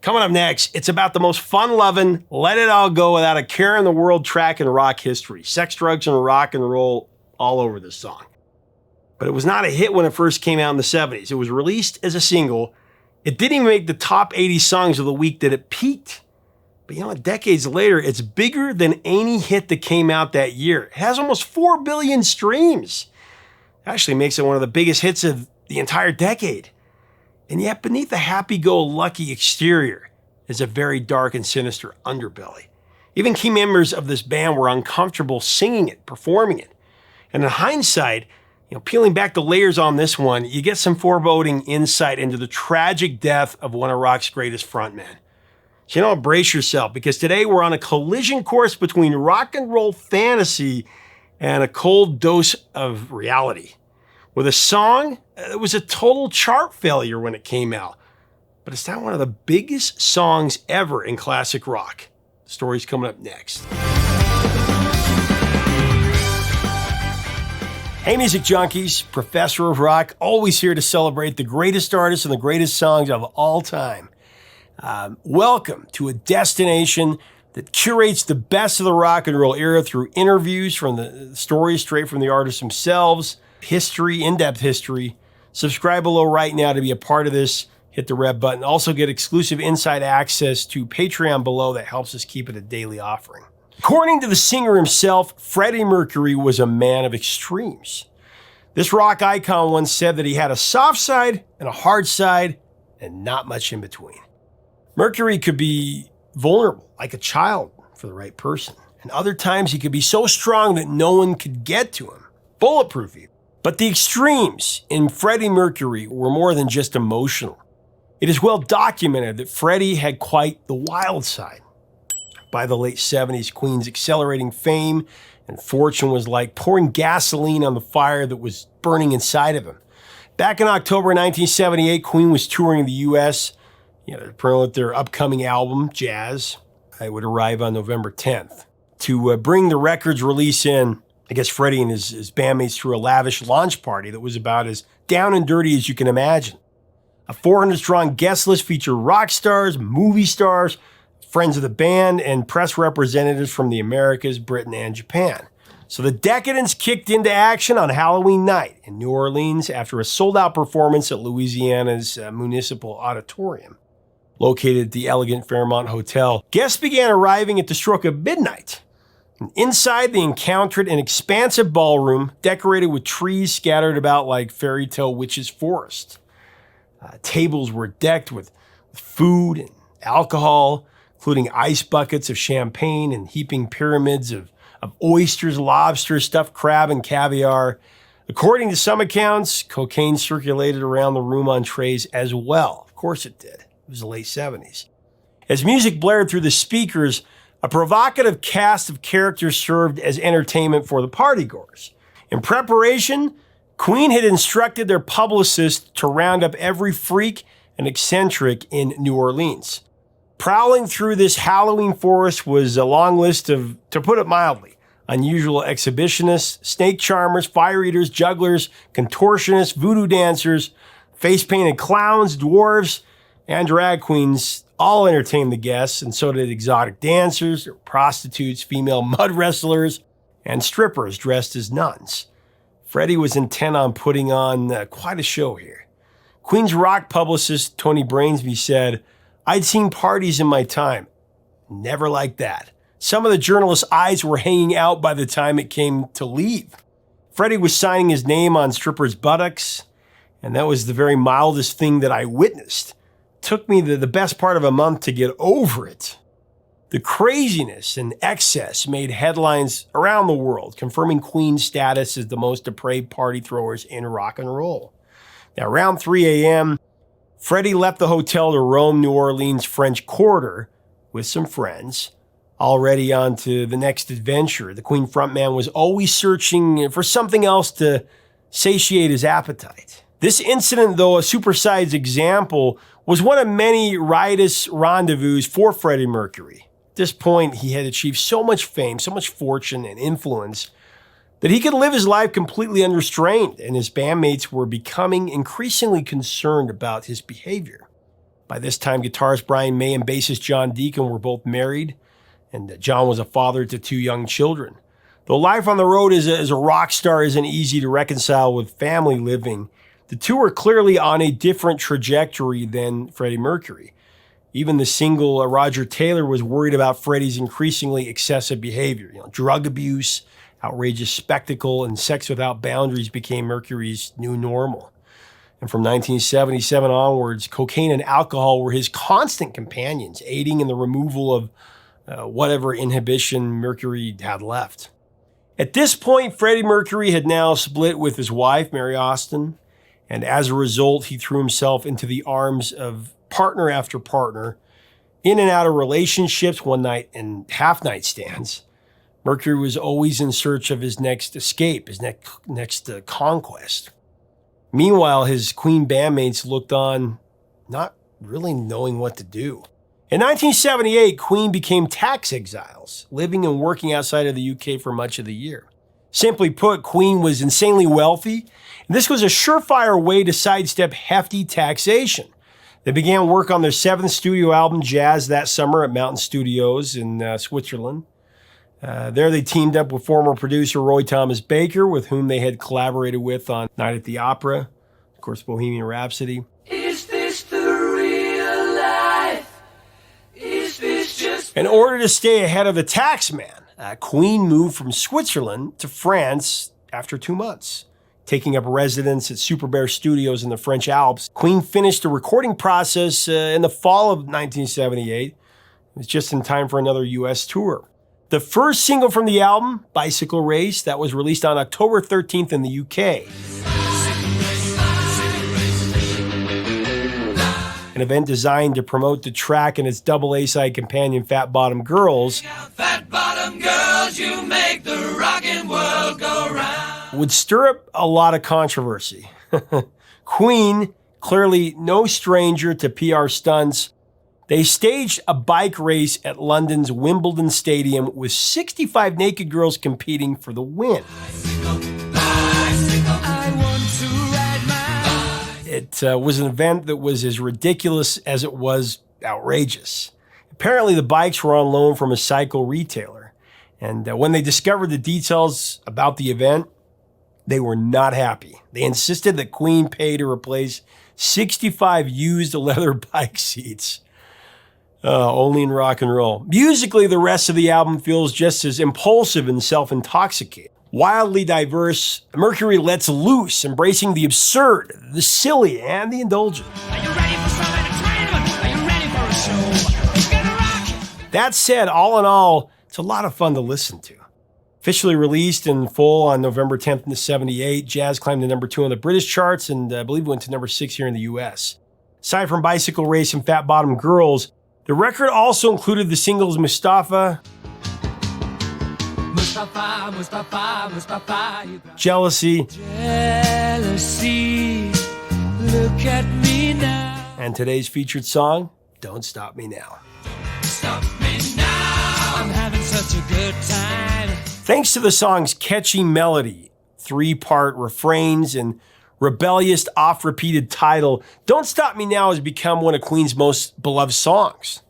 Coming up next, it's about the most fun-loving, let it all go without a care in the world track in rock history. Sex, drugs, and rock and roll all over this song. But it was not a hit when it first came out in the 70s. It was released as a single. It didn't even make the top 80 songs of the week that it peaked. But you know what? Decades later, it's bigger than any hit that came out that year. It has almost 4 billion streams. It actually makes it one of the biggest hits of the entire decade. And yet, beneath the happy-go-lucky exterior is a very dark and sinister underbelly. Even key members of this band were uncomfortable singing it, performing it. And in hindsight, peeling back the layers on this one, you get some foreboding insight into the tragic death of one of rock's greatest frontmen. So brace yourself, because today we're on a collision course between rock and roll fantasy and a cold dose of reality. With a song that was a total chart failure when it came out, but it's now one of the biggest songs ever in classic rock. The story's coming up next. Hey, music junkies, Professor of Rock, always here to celebrate the greatest artists and the greatest songs of all time. Welcome to a destination that curates the best of the rock and roll era through interviews from the stories straight from the artists themselves, history, in-depth history. Subscribe below right now to be a part of this. Hit the red button. Also get exclusive inside access to Patreon below that helps us keep it a daily offering. According to the singer himself, Freddie Mercury was a man of extremes. This rock icon once said that he had a soft side and a hard side and not much in between. Mercury could be vulnerable, like a child for the right person. And other times he could be so strong that no one could get to him. Bulletproof even. But the extremes in Freddie Mercury were more than just emotional. It is well documented that Freddie had quite the wild side. By the late 70s, Queen's accelerating fame and fortune was like pouring gasoline on the fire that was burning inside of him. Back in October 1978, Queen was touring the U.S. To promote their upcoming album, Jazz. It would arrive on November 10th. To bring the record's release in, I guess Freddie and his bandmates threw a lavish launch party that was about as down and dirty as you can imagine. A 400-strong guest list featured rock stars, movie stars, friends of the band, and press representatives from the Americas, Britain, and Japan. So the decadence kicked into action on Halloween night in New Orleans after a sold-out performance at Louisiana's Municipal Auditorium. Located at the elegant Fairmont Hotel, guests began arriving at the stroke of midnight. And inside, they encountered an expansive ballroom decorated with trees scattered about like fairy tale witches' forest. Tables were decked with food and alcohol, including ice buckets of champagne and heaping pyramids of oysters, lobsters, stuffed crab, and caviar. According to some accounts, cocaine circulated around the room on trays as well. Of course it did. It was the late 70s. As music blared through the speakers, a provocative cast of characters served as entertainment for the partygoers. In preparation, Queen had instructed their publicist to round up every freak and eccentric in New Orleans. Prowling through this Halloween forest was a long list of, to put it mildly, unusual exhibitionists, snake charmers, fire eaters, jugglers, contortionists, voodoo dancers, face-painted clowns, dwarves, and drag queens all entertained the guests, and so did exotic dancers, prostitutes, female mud wrestlers, and strippers dressed as nuns. Freddie was intent on putting on quite a show here. Queen's rock publicist Tony Brainsby said, "I'd seen parties in my time. Never like that. Some of the journalists' eyes were hanging out by the time it came to leave. Freddie was signing his name on strippers' buttocks, and that was the very mildest thing that I witnessed. Took me the best part of a month to get over it." The craziness and excess made headlines around the world, confirming Queen's status as the most depraved party throwers in rock and roll. Now, around 3 a.m., Freddie left the hotel to roam New Orleans' French Quarter with some friends, already on to the next adventure. The Queen frontman was always searching for something else to satiate his appetite. This incident, though a supersized example, was one of many riotous rendezvous for Freddie Mercury. At this point, he had achieved so much fame, so much fortune and influence that he could live his life completely unrestrained, and his bandmates were becoming increasingly concerned about his behavior. By this time, guitarist Brian May and bassist John Deacon were both married, and John was a father to 2 young children. Though life on the road as a rock star isn't easy to reconcile with family living, the two are clearly on a different trajectory than Freddie Mercury. Even the single Roger Taylor was worried about Freddie's increasingly excessive behavior. Drug abuse, outrageous spectacle, and sex without boundaries became Mercury's new normal. And from 1977 onwards, cocaine and alcohol were his constant companions, aiding in the removal of whatever inhibition Mercury had left. At this point, Freddie Mercury had now split with his wife, Mary Austin, and as a result, he threw himself into the arms of partner after partner, in and out of relationships, one-night and half-night stands. Mercury was always in search of his next escape, his next conquest. Meanwhile, his Queen bandmates looked on, not really knowing what to do. In 1978, Queen became tax exiles, living and working outside of the UK for much of the year. Simply put, Queen was insanely wealthy, and this was a surefire way to sidestep hefty taxation. They began work on their 7th studio album, Jazz, that summer at Mountain Studios in Switzerland. There they teamed up with former producer Roy Thomas Baker, with whom they had collaborated with on Night at the Opera, of course, Bohemian Rhapsody. Is this the real life? Is this just... In order to stay ahead of the tax man, Queen moved from Switzerland to France after 2 months. Taking up residence at Super Bear Studios in the French Alps, Queen finished the recording process in the fall of 1978. It was just in time for another U.S. tour. The first single from the album, Bicycle Race, that was released on October 13th in the UK. An event designed to promote the track and its double A-side companion, Fat Bottom Girls. Fat bottom girls, you make the rockin' world go round. Would stir up a lot of controversy. Queen, clearly no stranger to PR stunts, they staged a bike race at London's Wimbledon Stadium with 65 naked girls competing for the win. It was an event that was as ridiculous as it was outrageous. Apparently, the bikes were on loan from a cycle retailer. And when they discovered the details about the event, they were not happy. They insisted that Queen pay to replace 65 used leather bike seats. Only in rock and roll. Musically, the rest of the album feels just as impulsive and self-intoxicated. Wildly diverse, Mercury lets loose, embracing the absurd, the silly, and the indulgent. Are you ready for some entertainment? Are you ready for a show? Gonna rock. That said, all in all, it's a lot of fun to listen to. Officially released in full on November 10th, 1978, Jazz climbed to number 2 on the British charts and I believe went to number 6 here in the US. Aside from Bicycle Race and Fat Bottom Girls, the record also included the singles Mustafa, Jealousy, Look at me now. and today's featured song, Don't Stop Me Now. Stop me now. I'm having such a good time. Thanks to the song's catchy melody, 3-part refrains, and rebellious oft-repeated title, Don't Stop Me Now has become one of Queen's most beloved songs.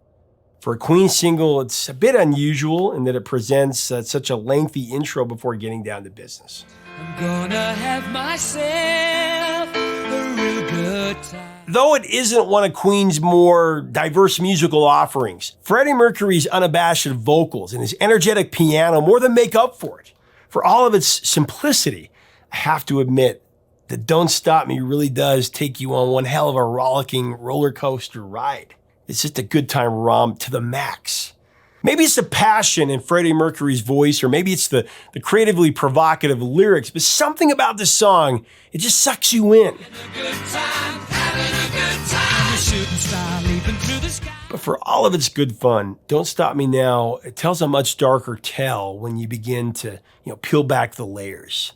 For a Queen single, it's a bit unusual in that it presents such a lengthy intro before getting down to business. I'm gonna have myself a real good time. Though it isn't one of Queen's more diverse musical offerings, Freddie Mercury's unabashed vocals and his energetic piano more than make up for it. For all of its simplicity, I have to admit that Don't Stop Me really does take you on one hell of a rollicking roller coaster ride. It's just a good time romp to the max. Maybe it's the passion in Freddie Mercury's voice, or maybe it's the creatively provocative lyrics, but something about this song, it just sucks you in. But for all of its good fun, Don't Stop Me Now, it tells a much darker tale when you begin to, peel back the layers.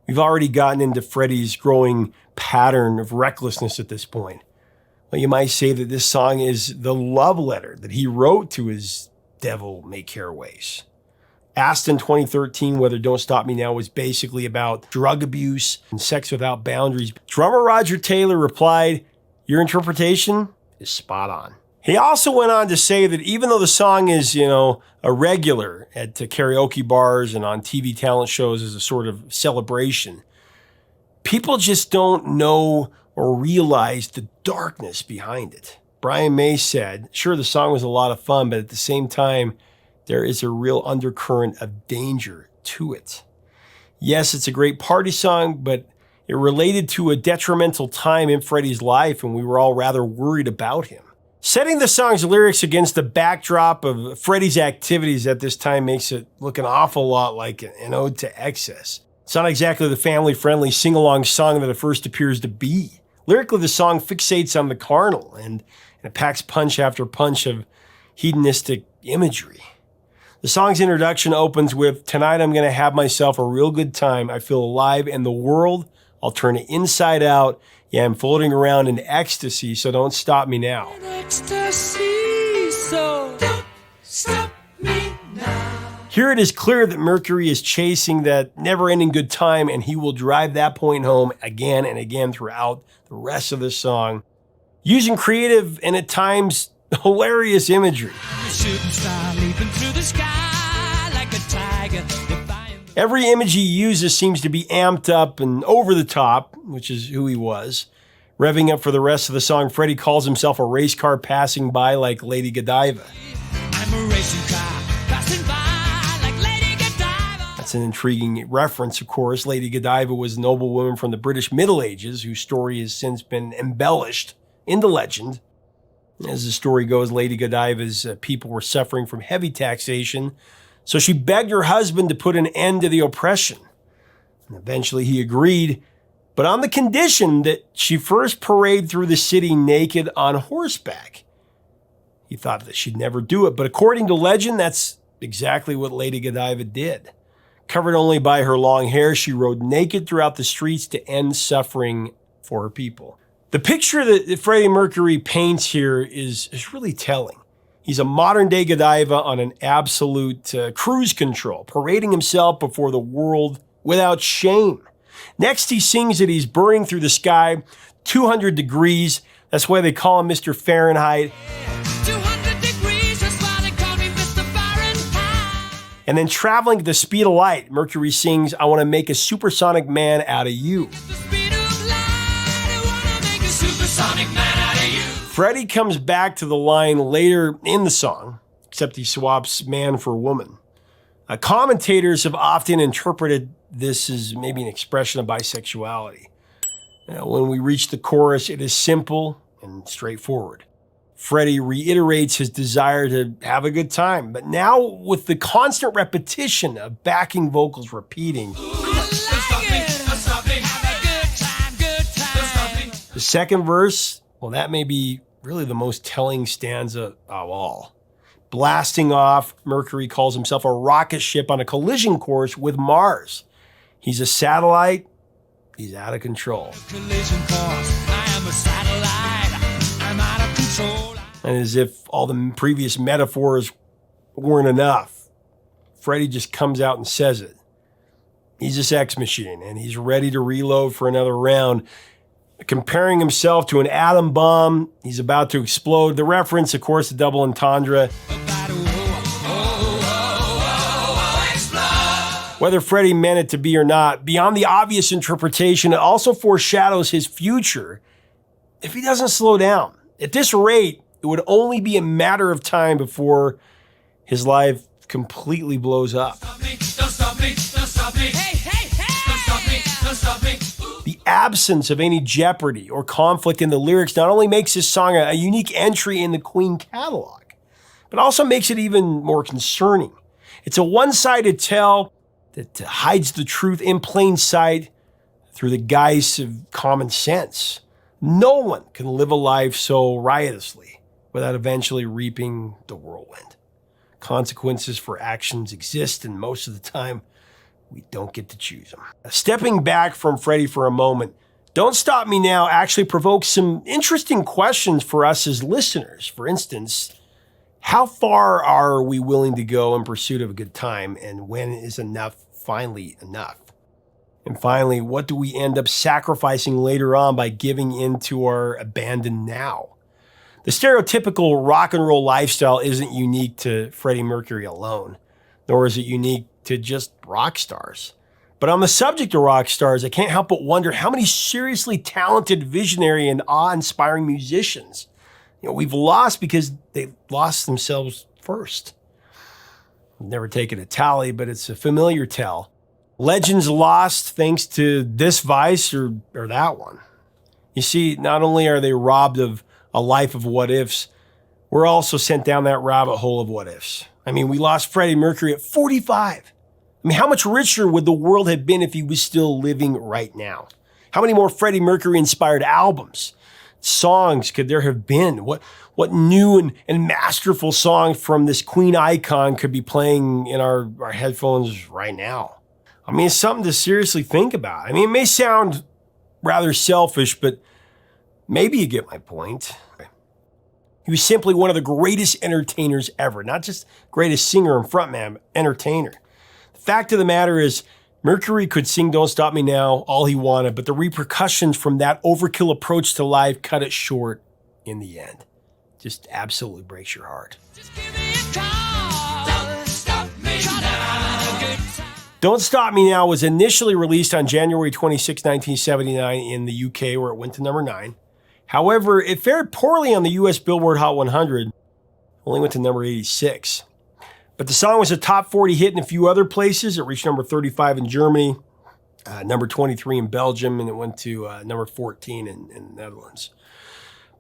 We've already gotten into Freddie's growing pattern of recklessness at this point. Well, you might say that this song is the love letter that he wrote to his devil-may-care ways. Asked in 2013 whether Don't Stop Me Now was basically about drug abuse and sex without boundaries, drummer Roger Taylor replied, "Your interpretation? is spot on. He also went on to say that even though the song is, a regular at karaoke bars and on TV talent shows as a sort of celebration, people just don't know or realize the darkness behind it. Brian May said, sure, the song was a lot of fun, but at the same time, there is a real undercurrent of danger to it. Yes, it's a great party song, but it related to a detrimental time in Freddie's life, and we were all rather worried about him. Setting the song's lyrics against the backdrop of Freddie's activities at this time makes it look an awful lot like an ode to excess. It's not exactly the family-friendly sing-along song that it first appears to be. Lyrically, the song fixates on the carnal, and it packs punch after punch of hedonistic imagery. The song's introduction opens with, "Tonight I'm going to have myself a real good time. I feel alive in the world. I'll turn it inside out. Yeah, I'm floating around in ecstasy, so don't stop me now." Ecstasy, so don't stop me now. Here it is clear that Mercury is chasing that never-ending good time, and he will drive that point home again and again throughout the rest of the song, using creative and at times hilarious imagery. Shooting star leaping through the sky like a tiger. Every image he uses seems to be amped up and over the top, which is who he was. Revving up for the rest of the song, Freddie calls himself a race car passing by like Lady Godiva. I'm a racing car passing by like Lady Godiva. That's an intriguing reference, of course. Lady Godiva was a noblewoman from the British Middle Ages whose story has since been embellished into legend. As the story goes, Lady Godiva's people were suffering from heavy taxation, so she begged her husband to put an end to the oppression. And eventually he agreed, but on the condition that she first parade through the city naked on horseback. He thought that she'd never do it, but according to legend, that's exactly what Lady Godiva did. Covered only by her long hair, she rode naked throughout the streets to end suffering for her people. The picture that Freddie Mercury paints here is really telling. He's a modern-day Godiva on an absolute cruise control, parading himself before the world without shame. Next, he sings that he's burning through the sky 200 degrees. That's why they call him Mr. Fahrenheit. 200 degrees, that's why they call me Mr. Fahrenheit. And then traveling at the speed of light, Mercury sings, "I want to make a supersonic man out of you." The speed of light, I wanna make a supersonic man out of you. Freddie comes back to the line later in the song, except he swaps man for woman. Commentators have often interpreted this as maybe an expression of bisexuality. When we reach the chorus, it is simple and straightforward. Freddie reiterates his desire to have a good time, but now with the constant repetition of backing vocals repeating. The second verse, well, that may be really the most telling stanza of all. Blasting off, Mercury calls himself a rocket ship on a collision course with Mars. He's a satellite. He's out of control. Collision course, I am a satellite. I'm out of control. And as if all the previous metaphors weren't enough, Freddie just comes out and says it. He's a sex machine, and he's ready to reload for another round. Comparing himself to an atom bomb, he's about to explode. The reference, of course, the double entendre. Whether Freddie meant it to be or not, beyond the obvious interpretation, it also foreshadows his future if he doesn't slow down. At this rate, it would only be a matter of time before his life completely blows up. The absence of any jeopardy or conflict in the lyrics not only makes this song a unique entry in the Queen catalog, but also makes it even more concerning. It's a one-sided tale that hides the truth in plain sight through the guise of common sense. No one can live a life so riotously without eventually reaping the whirlwind. Consequences for actions exist, and most of the time, we don't get to choose them. Stepping back from Freddie for a moment, Don't Stop Me Now actually provokes some interesting questions for us as listeners. For instance, how far are we willing to go in pursuit of a good time, and when is enough finally enough? And finally, what do we end up sacrificing later on by giving in to our abandon now? The stereotypical rock and roll lifestyle isn't unique to Freddie Mercury alone, nor is it unique to just rock stars. But on the subject of rock stars, I can't help but wonder how many seriously talented, visionary, and awe-inspiring musicians we've lost because they lost themselves first. I've never taken a tally, but it's a familiar tell. Legends lost thanks to this vice or that one. You see, not only are they robbed of a life of what ifs, we're also sent down that rabbit hole of what ifs. I mean, we lost Freddie Mercury at 45. I mean, how much richer would the world have been if he was still living right now? How many more Freddie Mercury-inspired albums, songs could there have been? What new and masterful song from this Queen icon could be playing in our headphones right now? I mean, it's something to seriously think about. I mean, it may sound rather selfish, but maybe you get my point. He was simply one of the greatest entertainers ever, not just greatest singer and frontman, entertainer. The fact of the matter is, Mercury could sing Don't Stop Me Now all he wanted, but the repercussions from that overkill approach to life cut it short in the end. Just absolutely breaks your heart. Don't Stop Me Now was initially released on January 26, 1979 in the UK, where it went to number 9. However, it fared poorly on the US Billboard Hot 100, only went to number 86. But the song was a top 40 hit in a few other places. It reached number 35 in Germany, number 23 in Belgium, and it went to number 14 in the Netherlands.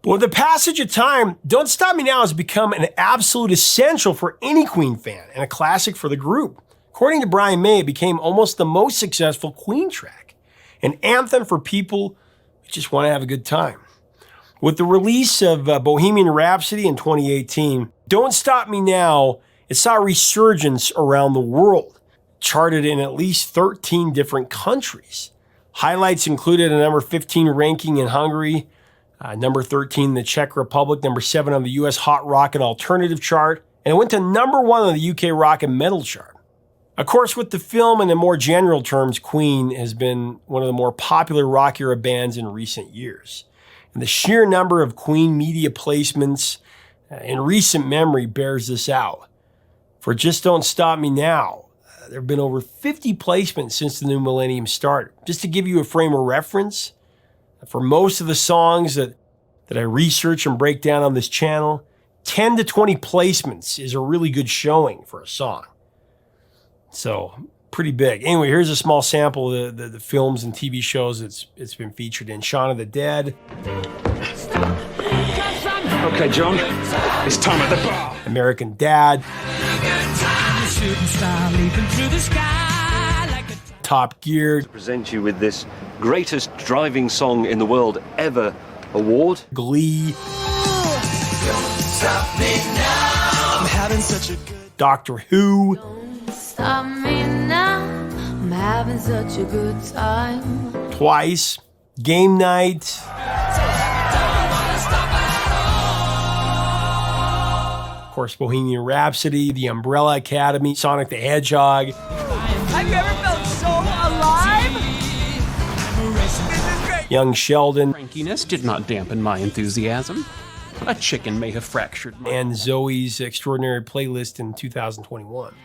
But with the passage of time, Don't Stop Me Now has become an absolute essential for any Queen fan and a classic for the group. According to Brian May, it became almost the most successful Queen track, an anthem for people who just want to have a good time. With the release of Bohemian Rhapsody in 2018, Don't Stop Me Now, it saw a resurgence around the world, charted in at least 13 different countries. Highlights included a number 15 ranking in Hungary, number 13 in the Czech Republic, number 7 on the US Hot Rock and Alternative chart, and it went to number 1 on the UK Rock and Metal chart. Of course, with the film and in more general terms, Queen has been one of the more popular rock era bands in recent years. And the sheer number of Queen media placements in recent memory bears this out. For Just Don't Stop Me Now, there have been over 50 placements since the new millennium started. Just to give you a frame of reference, for most of the songs that I research and break down on this channel, 10 to 20 placements is a really good showing for a song. So, pretty big. Anyway, here's a small sample of the films and TV shows it's been featured in. Shaun of the Dead. Okay, John, it's time at the bar. American Dad. Top Gear. Present you with this greatest driving song in the world ever award. Glee. Doctor Who. Stop me now, I'm having such a good time. Twice. Game Night. Of course, Bohemian Rhapsody, The Umbrella Academy, Sonic the Hedgehog. Have you ever felt so alive? This is great. Young Sheldon. Crankiness did not dampen my enthusiasm. A chicken may have fractured my... And Zoe's Extraordinary Playlist in 2021.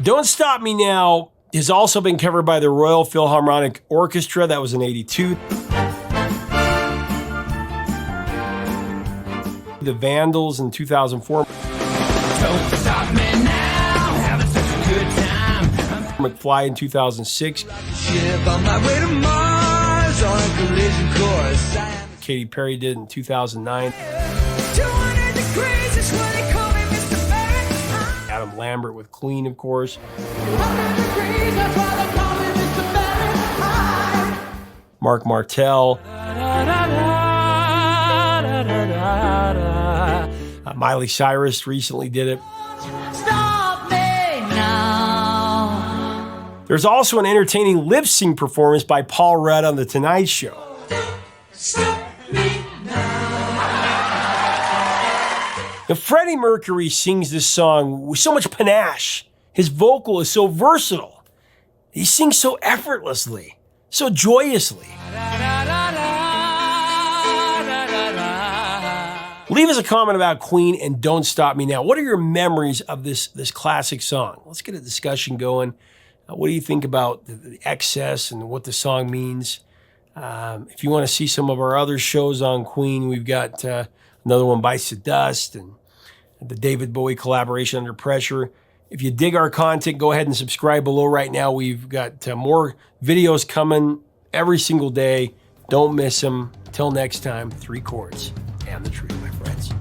Don't Stop Me Now has also been covered by the Royal Philharmonic Orchestra. That was in 82. The Vandals in 2004. Don't stop me now, having such a good time. McFly in 2006. Ship on my way to Mars on a collision course. Katy Perry did in 2009. 200 degrees is what they call me, Mr. Fahrenheit. Adam Lambert with Queen, of course. 200 degrees, that's why they call me Mr. Fahrenheit. Mark Martel. Miley Cyrus recently did it. Stop me now. There's also an entertaining lip sync performance by Paul Rudd on The Tonight Show. Stop me Now, Freddie Mercury sings this song with so much panache. His vocal is so versatile. He sings so effortlessly, so joyously. now. Leave us a comment about Queen and Don't Stop Me Now. What are your memories of this classic song? Let's get a discussion going. What do you think about the excess and what the song means? If you want to see some of our other shows on Queen, we've got another one, Bites the Dust, and the David Bowie collaboration, Under Pressure. If you dig our content, go ahead and subscribe below right now. We've got more videos coming every single day. Don't miss them. Till next time, 3 chords and the truth, my friends.